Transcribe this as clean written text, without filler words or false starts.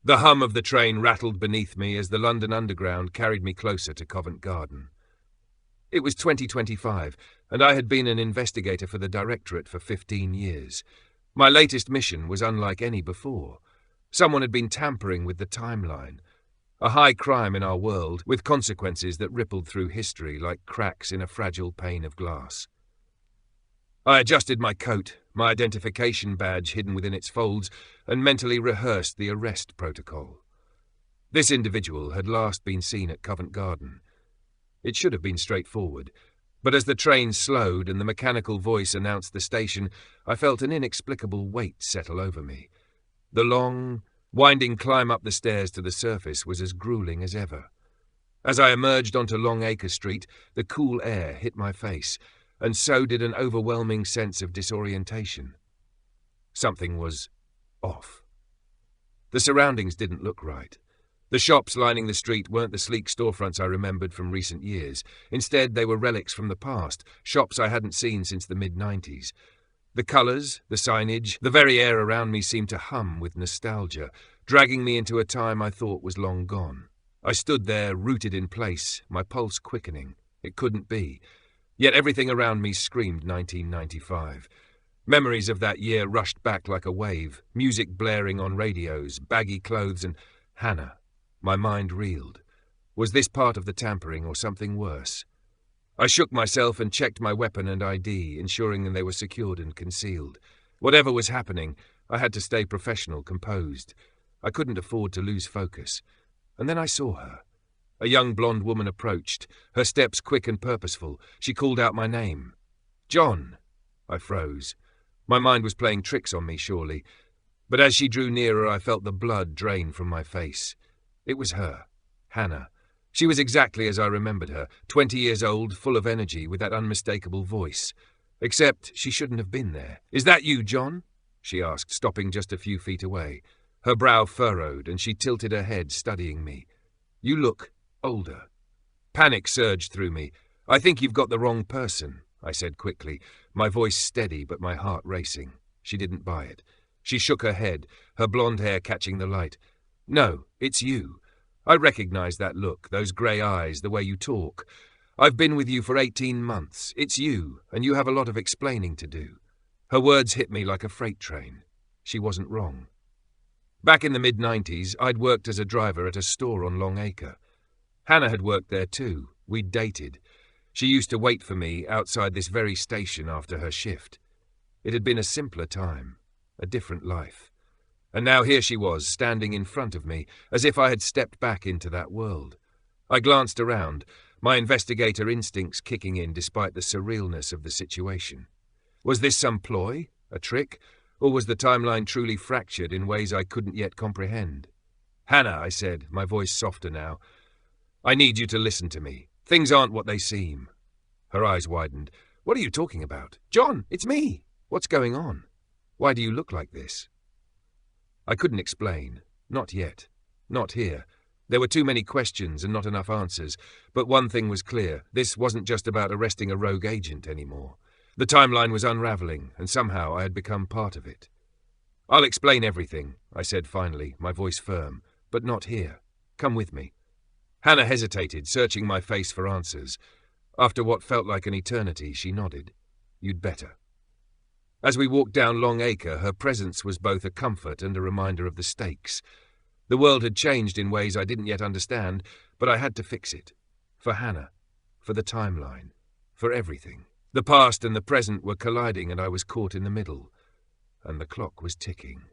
The hum of the train rattled beneath me as the London Underground carried me closer to Covent Garden. It was 2025, and I had been an investigator for the Directorate for 15 years. My latest mission was unlike any before. Someone had been tampering with the timeline, a high crime in our world with consequences that rippled through history like cracks in a fragile pane of glass. I adjusted my coat, my identification badge hidden within its folds, and mentally rehearsed the arrest protocol. This individual had last been seen at Covent Garden. It should have been straightforward, but as the train slowed and the mechanical voice announced the station, I felt an inexplicable weight settle over me. The long, winding climb up the stairs to the surface was as grueling as ever. As I emerged onto Long Acre Street, the cool air hit my face, and so did an overwhelming sense of disorientation. Something was off. The surroundings didn't look right. The shops lining the street weren't the sleek storefronts I remembered from recent years. Instead, they were relics from the past, shops I hadn't seen since the mid-90s. The colours, the signage, the very air around me seemed to hum with nostalgia, dragging me into a time I thought was long gone. I stood there, rooted in place, my pulse quickening. It couldn't be. Yet everything around me screamed 1995. Memories of that year rushed back like a wave, music blaring on radios, baggy clothes, and Hannah. My mind reeled. Was this part of the tampering or something worse? I shook myself and checked my weapon and ID, ensuring they were secured and concealed. Whatever was happening, I had to stay professional, composed. I couldn't afford to lose focus. And then I saw her. A young blonde woman approached, her steps quick and purposeful. She called out my name. "John." I froze. My mind was playing tricks on me, surely. But as she drew nearer, I felt the blood drain from my face. It was her, Hannah. She was exactly as I remembered her, 20 years old, full of energy, with that unmistakable voice. Except she shouldn't have been there. "Is that you, John?" she asked, stopping just a few feet away. Her brow furrowed, and she tilted her head, studying me. "You look older." Panic surged through me. "I think you've got the wrong person," I said quickly, my voice steady but my heart racing. She didn't buy it. She shook her head, her blonde hair catching the light. "No, it's you. I recognize that look, those grey eyes, the way you talk. I've been with you for 18 months. It's you, and you have a lot of explaining to do." Her words hit me like a freight train. She wasn't wrong. Back in the mid-90s, I'd worked as a driver at a store on Long Acre. Hannah had worked there too. We'd dated. She used to wait for me outside this very station after her shift. It had been a simpler time, a different life. And now here she was, standing in front of me, as if I had stepped back into that world. I glanced around, my investigator instincts kicking in despite the surrealness of the situation. Was this some ploy, a trick, or was the timeline truly fractured in ways I couldn't yet comprehend? "Hannah," I said, my voice softer now, "I need you to listen to me. Things aren't what they seem." Her eyes widened. "What are you talking about?" "John, it's me. What's going on? Why do you look like this?" I couldn't explain. Not yet. Not here. There were too many questions and not enough answers. But one thing was clear. This wasn't just about arresting a rogue agent anymore. The timeline was unraveling, and somehow I had become part of it. "I'll explain everything," I said finally, my voice firm. "But not here. Come with me." Hannah hesitated, searching my face for answers. After what felt like an eternity, she nodded. "You'd better." As we walked down Long Acre, her presence was both a comfort and a reminder of the stakes. The world had changed in ways I didn't yet understand, but I had to fix it. For Hannah. For the timeline. For everything. The past and the present were colliding, and I was caught in the middle. And the clock was ticking.